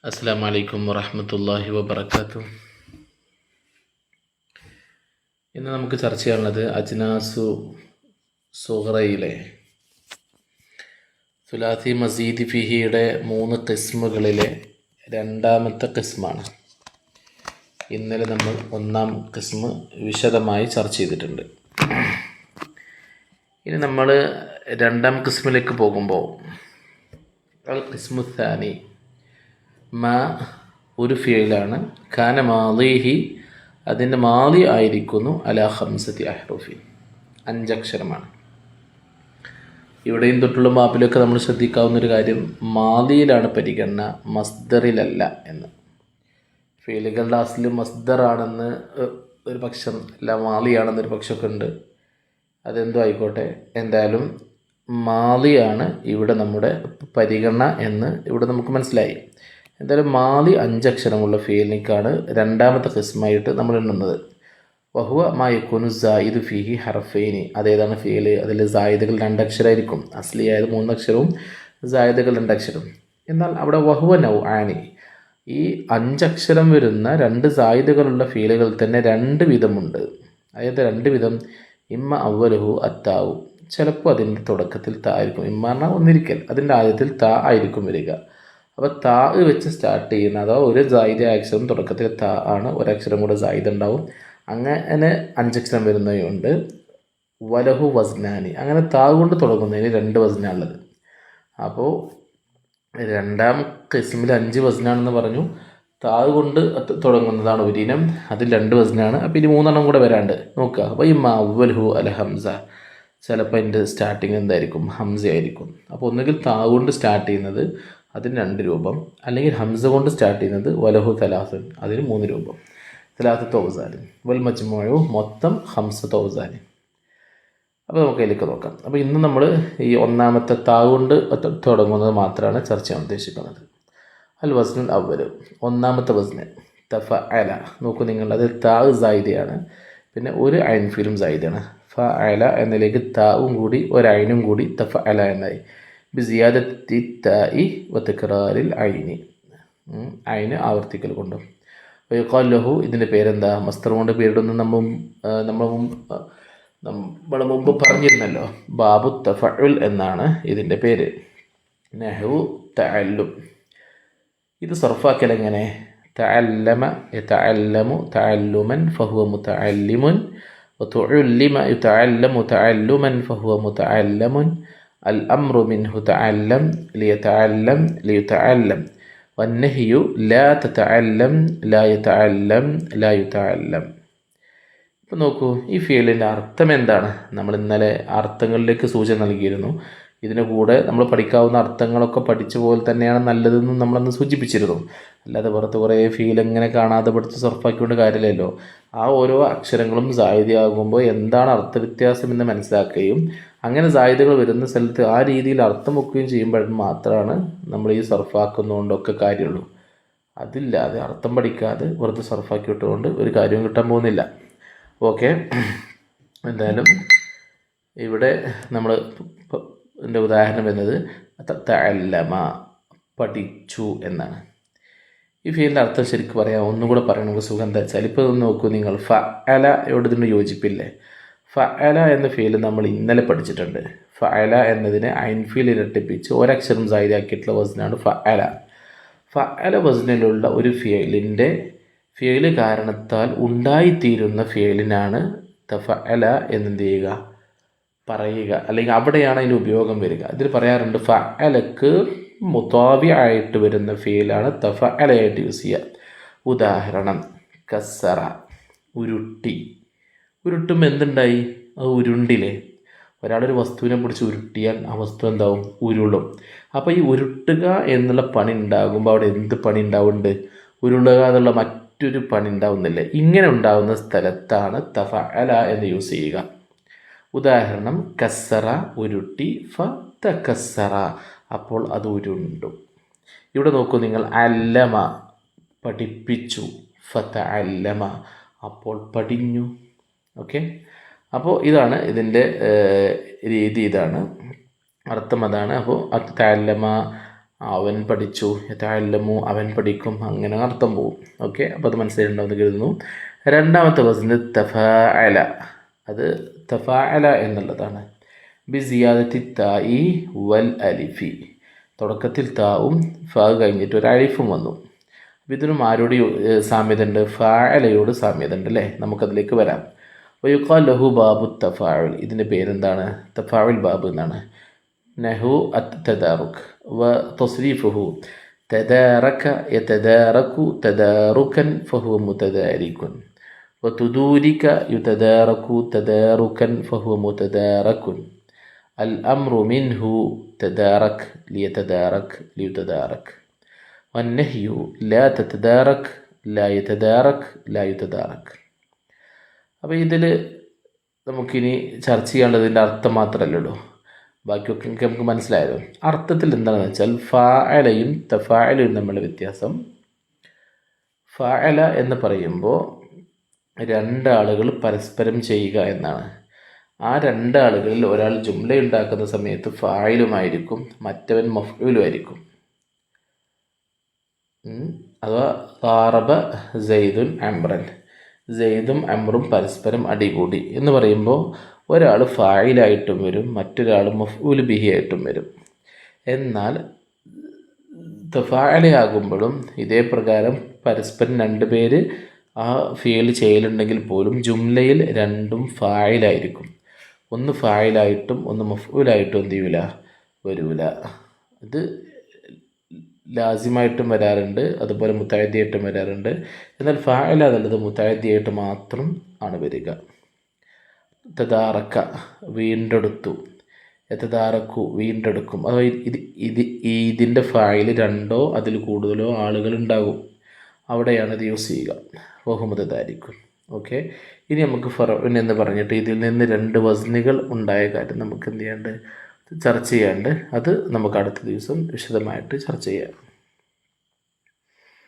അസ്സലാമു അലൈക്കും വറഹ്മത്തുള്ളാഹി വബറകാതുഹു. ഇന്ന് നമുക്ക് ചർച്ച ചെയ്യാനുള്ളത് അജ്നാസു സുഗ്റയിലെ സുലാസി മസീദ് ഫിഹിയുടെ 3 ഖിസ്മുകളിലെ രണ്ടാമത്തെ ഖിസ്മാണ്. ഇന്നലെ നമ്മൾ 1-ാം ഖിസ്മ് വിശദമായി ചർച്ച ചെയ്തിട്ടുണ്ട്. ഇനി നമ്മൾ 2-ാം ഖിസ്മിലേക്ക് പോകുമ്പോൾ അൽ ഖിസ്മു സാനി മാ ഒരു ഫിയലാണ്, ഖാന മാലിഹി അതിൻ്റെ മാലി ആയിരിക്കുന്നു, അലാ ഖംസത്തി അഹ്റുഫി 5 അക്ഷരമാണ്. ഇവിടെയും തൊട്ടുള്ള മാപ്പിലൊക്കെ നമ്മൾ ശ്രദ്ധിക്കാവുന്നൊരു കാര്യം, മാലിയിലാണ് പരിഗണന, മസ്ദറിലല്ല എന്ന്. ഫീലുകളുടെ അസ്ല് മസ്ദറാണെന്ന് ഒരു പക്ഷം, അല്ല മാലിയാണെന്നൊരു പക്ഷമൊക്കെ ഉണ്ട്. അതെന്തോ ആയിക്കോട്ടെ, എന്തായാലും മാലിയാണ് ഇവിടെ നമ്മുടെ പരിഗണന എന്ന് ഇവിടെ നമുക്ക് മനസ്സിലായി. എന്തായാലും മാലി 5 അക്ഷരമുള്ള ഫീലിനേക്കാണ് രണ്ടാമത്തെ ഖിസ്മായിട്ട് നമ്മൾ എണ്ണുന്നത്. വഹുവ മായക്കുനു സായിദ് ഫിഹി ഹർഫൈനി. അതേതാണ് ഫീല്? അതിൽ സായിദുകൾ 2 അക്ഷരമായിരിക്കും. അസ്ലിയായത് 3 അക്ഷരവും സായിദുകൾ 2 അക്ഷരം. എന്നാൽ അവിടെ വഹുവ നൗ ആനി, ഈ 5 അക്ഷരം വരുന്ന 2 സായിദുകളുള്ള ഫീലുകൾ തന്നെ 2 വിധമുണ്ട്. അതായത് 2 വിധം. ഇമ്മ അവ്വലുഹു അത്താവു, ചിലപ്പോൾ അതിൻ്റെ തുടക്കത്തിൽ താ ആയിരിക്കും. ഇമ്മ പറഞ്ഞാൽ ഒന്നിരിക്കൽ, അതിൻ്റെ ആദ്യത്തിൽ താ ആയിരിക്കും വരിക. അപ്പോൾ താ വെച്ച് സ്റ്റാർട്ട് ചെയ്യുന്ന, അഥവാ ഒരു സായിദ അക്ഷരം തുടക്കത്തിൽ താ ആണ്, ഒരക്ഷരം കൂടെ സായിദ ഉണ്ടാവും. അങ്ങനെ 5 അക്ഷരം വരുന്നവയുണ്ട്. വലഹു വസ്നാനി, അങ്ങനെ താ കൊണ്ട് തുടങ്ങുന്നതിന് 2 വസ്നാണുള്ളത്. അപ്പോൾ 2-ാം ഖിസ്മിൽ 5 വസ്നാണെന്ന് പറഞ്ഞു. താ കൊണ്ട് തുടങ്ങുന്നതാണ് ഒരിനം, അതിൽ 2 വസ്നാണ്. അപ്പോൾ ഇനി 3 കൂടെ വരാണ്ട് നോക്കുക. അപ്പോൾ ഈ അവ്വൽഹു അൽ ഹംസ, ചിലപ്പോൾ അതിൻ്റെ സ്റ്റാർട്ടിങ് എന്തായിരിക്കും? ഹംസ ആയിരിക്കും. അപ്പോൾ ഒന്നുകിൽ താ കൊണ്ട് സ്റ്റാർട്ട് ചെയ്യുന്നത്, അതിന് 2 രൂപം, അല്ലെങ്കിൽ ഹംസ കൊണ്ട് സ്റ്റാർട്ട് ചെയ്യുന്നത് വലഹു തലാസുൻ, അതിന് 3 രൂപം. തലാസത്ത് ഔസാൻ വൽ മജ്മൂഉ, മൊത്തം 5 ഔസാൻ. അപ്പോൾ നമുക്ക് അതിലേക്ക് നോക്കാം. അപ്പോൾ ഇന്ന് നമ്മൾ ഈ 1-ാമത്തെ താ കൊണ്ട് തുടങ്ങുന്നത് മാത്രമാണ് ചർച്ച ചെയ്യാൻ ഉദ്ദേശിക്കുന്നത്. അൽ വസ്നുൽ അവ്വൽ, 1-ാമത്തെ വസ്ന് തഫഅല. നോക്കൂ നിങ്ങൾ, അത് താ സായിദയാണ്, പിന്നെ ഒരു ഐൻ ഫീലും സായിദയാണ്. ഫഅല എന്നതിലേക്ക് താവും കൂടി ഒരു ഐനും കൂടി തഫഅല എന്നായി. ബിസിയാദത്തി താഇ വതക്റാറിൽ ഐനി, ഐന് ആവർത്തിക്കൽ കൊണ്ടും. യുഖാൽ ലഹു, ഇതിൻ്റെ പേരെന്താ? മസ്തർ കൊണ്ട് പേരിടുന്ന നമ്മൾ മുമ്പ് പറഞ്ഞിരുന്നല്ലോ, ബാബു തഫഉൽ എന്നാണ് ഇതിൻ്റെ പേര്. നഹു തഅല്ലും, ഇത് സർഫാക്കൽ എങ്ങനെ? തഅല്ലമ യതഅല്ലമു തഅല്ലുമൻ ഫഹുവ മുതഅല്ലിമുൻ, വതുഅല്ലിമ യതഅല്ലമു തഅല്ലുമൻ ഫഹുവ മുതഅല്ലമുൻ. അൽ അംറു മിൻഹു തഅല്ലം ലിയതഅല്ലം ലിയുതഅല്ലം, വന്നഹിയു ലാ തതഅല്ലം ലാ യതഅല്ലം ലാ യുതഅല്ലം. ഇപ്പോൾ നോക്കൂ, ഈ ഫീലിൻ്റെ അർത്ഥം എന്താണ്? നമ്മൾ ഇന്നലെ അർത്ഥങ്ങളിലേക്ക് സൂചന നൽകിയിരുന്നു. ഇതിന് കൂടെ നമ്മൾ പഠിക്കാവുന്ന അർത്ഥങ്ങളൊക്കെ പഠിച്ച പോലെ തന്നെയാണ് നല്ലതെന്നും നമ്മളന്ന് സൂചിപ്പിച്ചിരുന്നു. അല്ലാതെ പുറത്ത് കുറേ ഫീൽ എങ്ങനെ കാണാതെ പഠിച്ച് സർഫാക്കിക്കൊണ്ട് കാര്യമില്ലല്ലോ. ആ ഓരോ അക്ഷരങ്ങളും സായിദയാകുമ്പോൾ എന്താണ് അർത്ഥവ്യത്യാസം എന്ന് മനസ്സിലാക്കുകയും അങ്ങനെ സായിദകൾ വരുന്ന സ്ഥലത്ത് ആ രീതിയിൽ അർത്ഥം വെക്കുകയും ചെയ്യുമ്പോൾ മാത്രമാണ് നമ്മൾ ഈ സർഫാക്കുന്നതുകൊണ്ടൊക്കെ കാര്യമുള്ളൂ. അതില്ലാതെ അർത്ഥം പഠിക്കാതെ വെറുതെ സർഫാക്കി വിട്ടുകൊണ്ട് ഒരു കാര്യവും കിട്ടാൻ പോകുന്നില്ല. ഓക്കെ, എന്തായാലും ഇവിടെ നമ്മൾ എൻ്റെ ഉദാഹരണം വരുന്നത് തഅല്ലമ, പഠിച്ചു എന്നാണ്. ഈ ഫീലിൻ്റെ അർത്ഥം ശരിക്കും പറയാം, ഒന്നും കൂടെ പറയണമെങ്കിൽ സുഖം എന്താ വെച്ചാൽ, ഇപ്പോൾ ഒന്ന് നോക്കൂ നിങ്ങൾ, ഫഅല ഇതിന് യോജിപ്പില്ലേ? ഫഅല എന്ന ഫീൽ നമ്മൾ ഇന്നലെ പഠിച്ചിട്ടുണ്ട്. ഫഅല എന്നതിനെ ഐൻ ഫീൽ ഇരട്ടിപ്പിച്ച് ഒരക്ഷരം സായിദാക്കിയിട്ടുള്ള വസ്നാണ് ഫഅല. ഫഅല വസ്നിലുള്ള ഒരു ഫീല് കാരണത്താൽ ഉണ്ടായിത്തീരുന്ന ഫീലിനാണ് തഫഅല എന്നെന്ത് ചെയ്യുക? പറയുക, അല്ലെങ്കിൽ അവിടെയാണ് അതിൻ്റെ ഉപയോഗം വരിക. ഇതിൽ പറയാറുണ്ട് ഫഅലക്ക് മുതാബി ആയിട്ട് വരുന്ന ഫീലാണ് തഫഅലയായിട്ട് യൂസ് ചെയ്യുക. ഉദാഹരണം, കസ്സറ, ഉരുട്ടി. ഉരുട്ടുമ്പോൾ എന്തുണ്ടായി? അത് ഉരുണ്ടില്ലേ? ഒരാളൊരു വസ്തുവിനെ പിടിച്ച് ഉരുട്ടിയാൽ ആ വസ്തു എന്താവും? ഉരുളും. അപ്പോൾ ഈ ഉരുട്ടുക എന്നുള്ള പണി ഉണ്ടാകുമ്പോൾ അവിടെ എന്ത് പണി ഉണ്ടാവുന്നുണ്ട്? ഉരുളുക എന്നുള്ള മറ്റൊരു പണി ഉണ്ടാവുന്നില്ലേ? ഇങ്ങനെ ഉണ്ടാകുന്ന സ്ഥലത്താണ് തഫഅല എന്ന് യൂസ് ചെയ്യുക. ഉദാഹരണം, കസ്സറ, ഉരുട്ടി, ഫതകസ്സറ, അപ്പോൾ അത് ഉരുണ്ടു. ഇവിടെ നോക്കൂ നിങ്ങൾ, അല്ലമ, പഠിപ്പിച്ചു, ഫതഅല്ലമ, അപ്പോൾ പഠിഞ്ഞു. ഓക്കെ, അപ്പോൾ ഇതാണ് ഇതിൻ്റെ രീതി, ഇതാണ് അർത്ഥം, അതാണ്. അപ്പോൾ തഅല്ലമ അവൻ പഠിച്ചു, യതഅല്ലമു അവൻ പഠിക്കും, അങ്ങനെ അർത്ഥം പോകും. ഓക്കെ, അപ്പോൾ അത് മനസ്സിലായിട്ടുണ്ടാവുമെന്ന് കരുതുന്നു. രണ്ടാമത്തെ വസ്ന് തഫാഅല, അത് തഫാഅല എന്നുള്ളതാണ്. ബി സിയാദത്തി താഇ വൽ അലിഫി, തുടക്കത്തിൽ താവും ഫ കഴിഞ്ഞിട്ട് ഒരു അലിഫും വന്നു. ഇതിനും ആരോട് സാമ്യത ഉണ്ട്? ഫാഅലയോട് സാമ്യത ഉണ്ട് അല്ലേ? നമുക്കതിലേക്ക് വരാം. വയുഖാൽ ലഹു ബാബു തഫാഉൽ, ഇതിൻ്റെ പേരെന്താണ്? തഫാഉൽ ബാബ് എന്നാണ്. നഹു അത്ത് തദാറുക് വ തസ്രീഫുഹു തദാറക യതദാറകു തദാറുകൻ ഫഹുവ മുതദാരികുൻ വ തുദൂരിക യുതദാറകു തദാറുകൻ ഫഹുവ മുതദാറകുൻ അൽ അംറു മിൻഹു തദാറക് ലിയതദാറക് ലിയുതദാറക് വന്നഹ്യു ലാ തതദാറക് ലാ യതദാറക് ലാ യുതദാറക്. അപ്പോൾ ഇതിൽ നമുക്കിനി ചർച്ച ചെയ്യാനുള്ളതിൻ്റെ അർത്ഥം മാത്രമല്ലല്ലോ, ബാക്കിയൊക്കെ നമുക്ക് മനസ്സിലായല്ലോ. അർത്ഥത്തിൽ എന്താണെന്ന് വെച്ചാൽ ഫാഅലയും തഫാഅലയും തമ്മിലുള്ള വ്യത്യാസം, ഫാഅല എന്ന് പറയുമ്പോൾ രണ്ടാളുകൾ പരസ്പരം ചെയ്യുക എന്നാണ്. ആ രണ്ടാളുകളിൽ ഒരാൾ ജുംല ഉണ്ടാക്കുന്ന സമയത്ത് ഫായിലുമായിരിക്കും, മറ്റവൻ മഫ്ഊലുമായിരിക്കും. അഥവാ ളാറബ സെയ്ദുൻ അംറൻ, സെയ്ദും അംറും പരസ്പരം അടികൂടി എന്ന് പറയുമ്പോൾ ഒരാൾ ഫായിലായിട്ടും വരും, മറ്റൊരാൾ മഫ്ഊൽ ബിഹി ആയിട്ടും വരും. എന്നാൽ തഫാഅലയാകുമ്പോഴും ഇതേ പ്രകാരം പരസ്പരം രണ്ട് പേര് ആ ഫീൽ ചെയ്യലുണ്ടെങ്കിൽ പോലും ജുംലയിൽ രണ്ടും ഫായിലായിരിക്കും. ഒന്ന് ഫായിലായിട്ടും ഒന്ന് മഫ്ഊലായിട്ടും എന്ത് ചെയ്യൂല, വരൂല. ഇത് ലാസിമായിട്ടും വരാറുണ്ട്, അതുപോലെ മുത്തഅദ്ദിയായിട്ടും വരാറുണ്ട്. എന്നാൽ ഫാഇല എന്നുള്ളത് മുത്തഅദ്ദിയായിട്ട് മാത്രം ആണ് വരിക. തദാറക്ക വീണ്ടെടുത്തു, യതദാറക്കു വീണ്ടെടുക്കും. അതായത് ഇതിൻ്റെ ഫായിൽ രണ്ടോ അതിൽ കൂടുതലോ ആളുകൾ ഉണ്ടാകും, അവിടെയാണ് ഇത് യൂസ് ചെയ്യുക. വഹുമുതദാരിക്കും. ഓക്കെ, ഇനി നമുക്ക് ഫറഉൻ എന്ന് പറഞ്ഞിട്ട് ഇതിൽ നിന്ന് രണ്ട് വസ്നുകൾ ഉണ്ടായ കാര്യം നമുക്ക് എന്ത് ചെയ്യാണ്ട് ചർച്ച ചെയ്യാണ്ട്, അത് നമുക്ക് അടുത്ത ദിവസം വിശദമായിട്ട് ചർച്ച ചെയ്യാം.